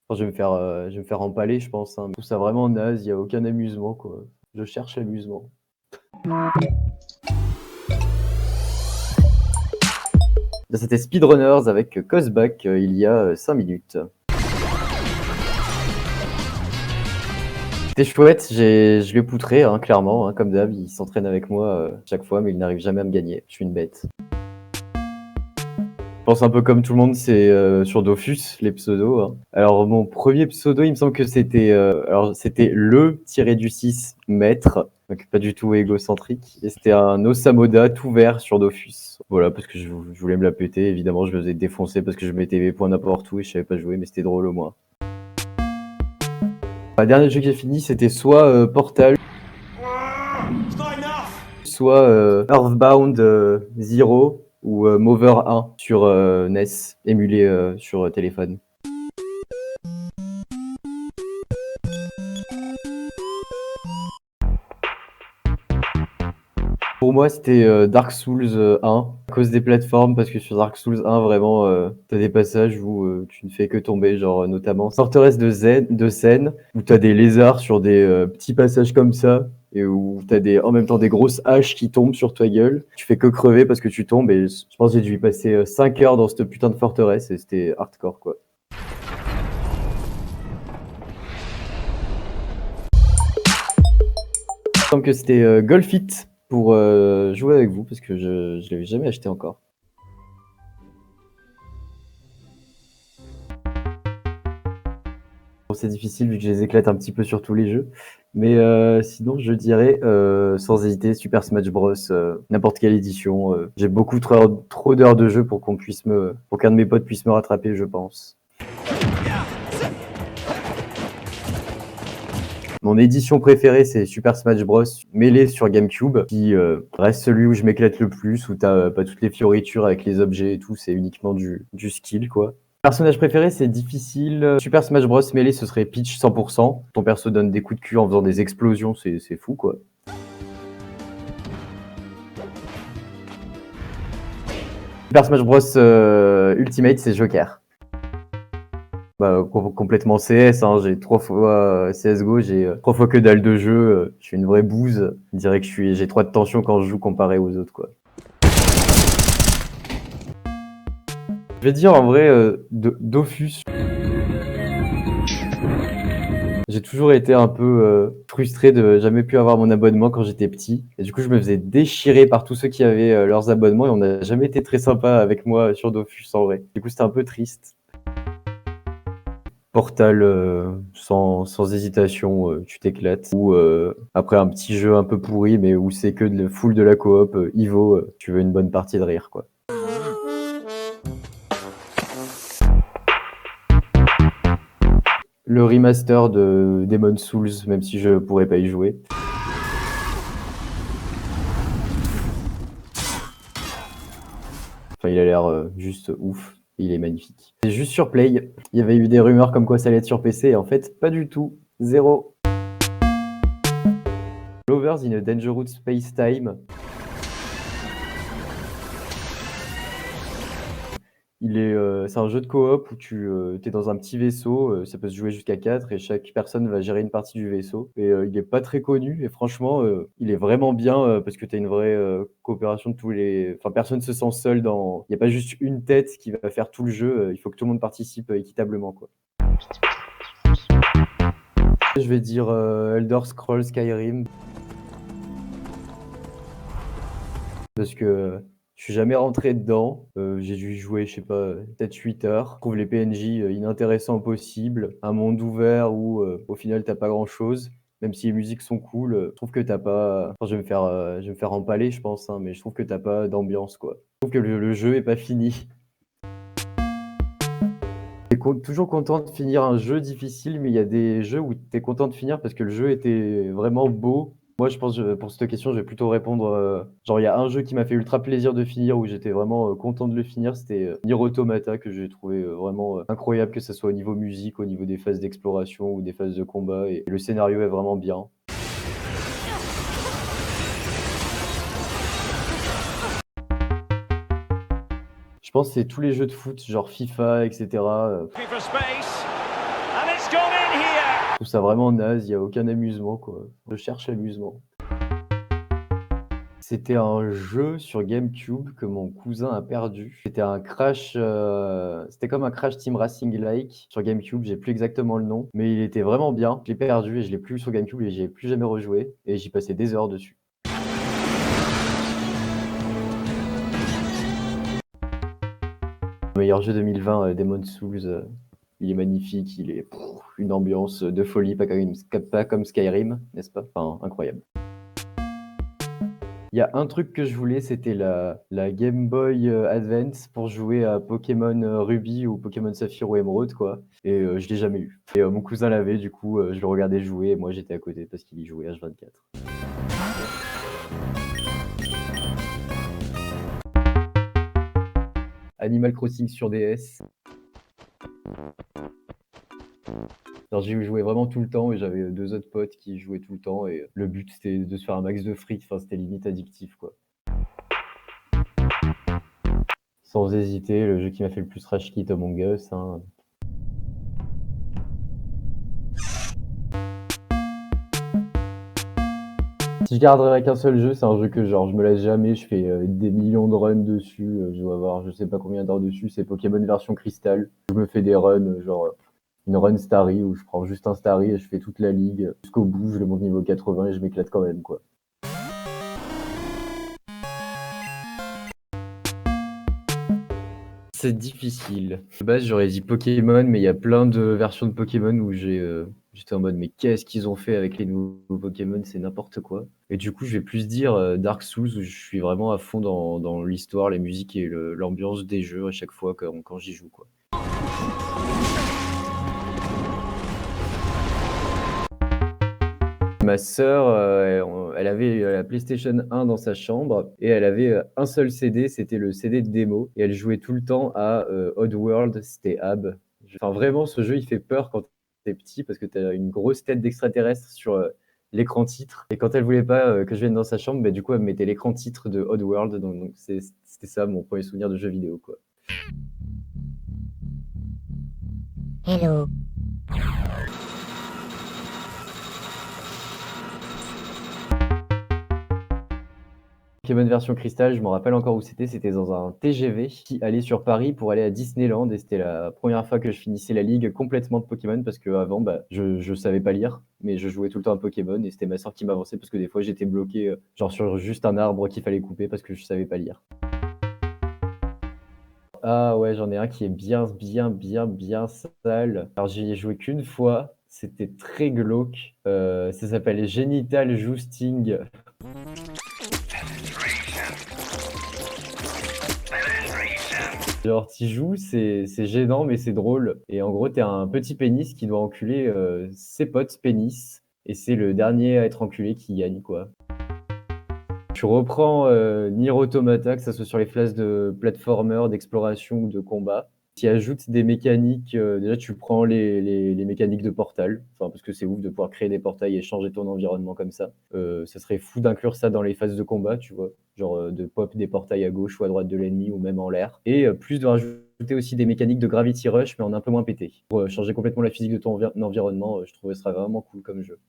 Enfin, je vais me faire empaler, je pense, hein. Je trouve ça vraiment naze, il y a aucun amusement, quoi. Je cherche l'amusement. Là, c'était Speedrunners avec Cosback, il y a 5 minutes. C'était chouette, je l'ai poutré, hein, clairement, hein, comme d'hab, il s'entraîne avec moi chaque fois, mais il n'arrive jamais à me gagner. Je suis une bête. Je pense un peu comme tout le monde, c'est sur Dofus, les pseudos, hein. Alors, mon premier pseudo, il me semble que c'était le tiré du 6 maître, donc pas du tout égocentrique. Et c'était un Osamoda tout vert sur Dofus. Voilà, parce que je voulais me la péter. Évidemment, je me faisais défoncer parce que je mettais mes points n'importe où et je savais pas jouer, mais c'était drôle au moins. Le dernier jeu que j'ai fini, c'était soit Portal, soit Earthbound Zero ou Mover 1 sur NES, émulé sur téléphone. Pour moi, c'était Dark Souls 1, à cause des plateformes, parce que sur Dark Souls 1, vraiment, t'as des passages où tu ne fais que tomber, genre notamment Forteresse de Seine, où t'as des lézards sur des petits passages comme ça, et où t'as en même temps des grosses haches qui tombent sur ta gueule. Tu fais que crever parce que tu tombes, et je pense que j'ai dû y passer 5 heures dans cette putain de forteresse, et c'était hardcore, quoi. Il me semble que c'était Golf It pour jouer avec vous, parce que je l'avais jamais acheté encore. Bon, c'est difficile vu que je les éclate un petit peu sur tous les jeux, mais sinon je dirais sans hésiter Super Smash Bros, n'importe quelle édition. J'ai beaucoup trop d'heures de jeu pour qu'un de mes potes puisse me rattraper, je pense. Mon édition préférée, c'est Super Smash Bros Melee sur GameCube, qui reste celui où je m'éclate le plus, où t'as pas toutes les fioritures avec les objets et tout, c'est uniquement du skill, quoi. Personnage préféré, c'est difficile. Super Smash Bros Melee, ce serait Peach 100%. Ton perso donne des coups de cul en faisant des explosions, c'est fou, quoi. Super Smash Bros Ultimate, c'est Joker. Bah, complètement CS, hein, j'ai 3 fois CSGO, j'ai 3 fois que dalle de jeu, je suis une vraie bouse. Je dirais que j'ai 3 de tension quand je joue comparé aux autres, quoi. Je vais dire en vrai Dofus. J'ai toujours été un peu frustré de jamais pu avoir mon abonnement quand j'étais petit. Et du coup, je me faisais déchirer par tous ceux qui avaient leurs abonnements et on n'a jamais été très sympa avec moi sur Dofus en vrai. Du coup, c'était un peu triste. Portal, sans hésitation, tu t'éclates. Ou après un petit jeu un peu pourri, mais où c'est que full de la coop, Ivo, tu veux une bonne partie de rire, quoi. Le remaster de Demon's Souls, même si je pourrais pas y jouer. Enfin, il a l'air juste ouf. Il est magnifique. C'est juste sur Play. Il y avait eu des rumeurs comme quoi ça allait être sur PC, et en fait, pas du tout. Zéro. Lovers in a Dangerous Space Time. C'est un jeu de coop où tu es dans un petit vaisseau, ça peut se jouer jusqu'à 4 et chaque personne va gérer une partie du vaisseau et il est pas très connu et franchement, il est vraiment bien, parce que tu as une vraie coopération de tous les enfin personne se sent seul il y a pas juste une tête qui va faire tout le jeu, il faut que tout le monde participe équitablement, quoi. Je vais dire Elder Scrolls Skyrim parce que je suis jamais rentré dedans. J'ai dû y jouer, je sais pas, peut-être 8 heures. Je trouve les PNJ inintéressants possibles. Un monde ouvert où au final t'as pas grand-chose. Même si les musiques sont cool, je trouve que t'as pas. Enfin, je vais me faire empaler, je pense, hein, mais je trouve que t'as pas d'ambiance, quoi. Je trouve que le jeu est pas fini. Toujours content de finir un jeu difficile, mais il y a des jeux où t'es content de finir parce que le jeu était vraiment beau. Moi, je pense, pour cette question, je vais plutôt répondre, genre, il y a un jeu qui m'a fait ultra plaisir de finir, où j'étais vraiment content de le finir, c'était Nier Automata, que j'ai trouvé vraiment incroyable, que ce soit au niveau musique, au niveau des phases d'exploration ou des phases de combat, et le scénario est vraiment bien. Je pense que c'est tous les jeux de foot, genre FIFA, etc. Je trouve ça vraiment naze, il y a aucun amusement, quoi. Je cherche l'amusement. C'était un jeu sur GameCube que mon cousin a perdu. C'était un Crash, c'était comme un Crash Team Racing-like sur GameCube, j'ai plus exactement le nom, mais il était vraiment bien. Je l'ai perdu et je l'ai plus eu sur GameCube et j'y ai plus jamais rejoué et j'y passais des heures dessus. Meilleur jeu 2020, Demon's Souls, il est magnifique, il est une ambiance de folie, pas comme Skyrim, n'est-ce pas? Enfin, incroyable. Il y a un truc que je voulais, c'était la Game Boy Advance pour jouer à Pokémon Ruby ou Pokémon Saphir ou Émeraude, quoi. Et je l'ai jamais eu. Et mon cousin l'avait, du coup, je le regardais jouer et moi j'étais à côté parce qu'il y jouait H24. Animal Crossing sur DS. Alors j'y jouais vraiment tout le temps et j'avais deux autres potes qui y jouaient tout le temps et le but c'était de se faire un max de fric, enfin c'était limite addictif, quoi. Sans hésiter, le jeu qui m'a fait le plus rage quit, Among Us, hein. Si je garderais qu'un seul jeu, c'est un jeu que genre je me lasse jamais, je fais des millions de runs dessus, je dois avoir je sais pas combien d'heures dessus, c'est Pokémon version cristal. Je me fais des runs, genre une run Starry où je prends juste un Starry et je fais toute la ligue jusqu'au bout, je le monte niveau 80 et je m'éclate quand même, quoi. C'est difficile. De base, j'aurais dit Pokémon, mais il y a plein de versions de Pokémon où j'étais en mode mais qu'est-ce qu'ils ont fait avec les nouveaux Pokémon, c'est n'importe quoi. Et du coup, je vais plus dire Dark Souls où je suis vraiment à fond dans l'histoire, les musiques et l'ambiance des jeux à chaque fois quand j'y joue, quoi. Ma sœur, elle avait la PlayStation 1 dans sa chambre et elle avait un seul CD, c'était le CD de démo et elle jouait tout le temps à Oddworld, c'était Ab. Enfin, vraiment, ce jeu, il fait peur quand t'es petit parce que t'as une grosse tête d'extraterrestre sur l'écran titre. Et quand elle voulait pas que je vienne dans sa chambre, bah, du coup, elle me mettait l'écran titre de Oddworld. Donc c'était ça mon premier souvenir de jeu vidéo, quoi. Hello. Pokémon version cristal, je me rappelle encore où c'était dans un TGV qui allait sur Paris pour aller à Disneyland et c'était la première fois que je finissais la ligue complètement de Pokémon parce qu'avant, bah, je savais pas lire, mais je jouais tout le temps à Pokémon et c'était ma sœur qui m'avançait parce que des fois j'étais bloqué genre sur juste un arbre qu'il fallait couper parce que je savais pas lire. Ah ouais, j'en ai un qui est bien sale. Alors j'y ai joué qu'une fois, c'était très glauque. Ça s'appelle Genital Jousting. Genre, tu joues, c'est gênant, mais c'est drôle. Et en gros, t'es un petit pénis qui doit enculer ses potes pénis. Et c'est le dernier à être enculé qui gagne, quoi. Tu reprends Nier Automata, que ça soit sur les phases de platformer, d'exploration ou de combat. Tu ajoutes des mécaniques. Déjà, tu prends les mécaniques de portal. Enfin, parce que c'est ouf de pouvoir créer des portails et changer ton environnement comme ça. Ça serait fou d'inclure ça dans les phases de combat, tu vois. Genre de pop des portails à gauche ou à droite de l'ennemi ou même en l'air. Et plus de rajouter aussi des mécaniques de Gravity Rush, mais en un peu moins pété. Pour changer complètement la physique de ton environnement, je trouve que ce sera vraiment cool comme jeu.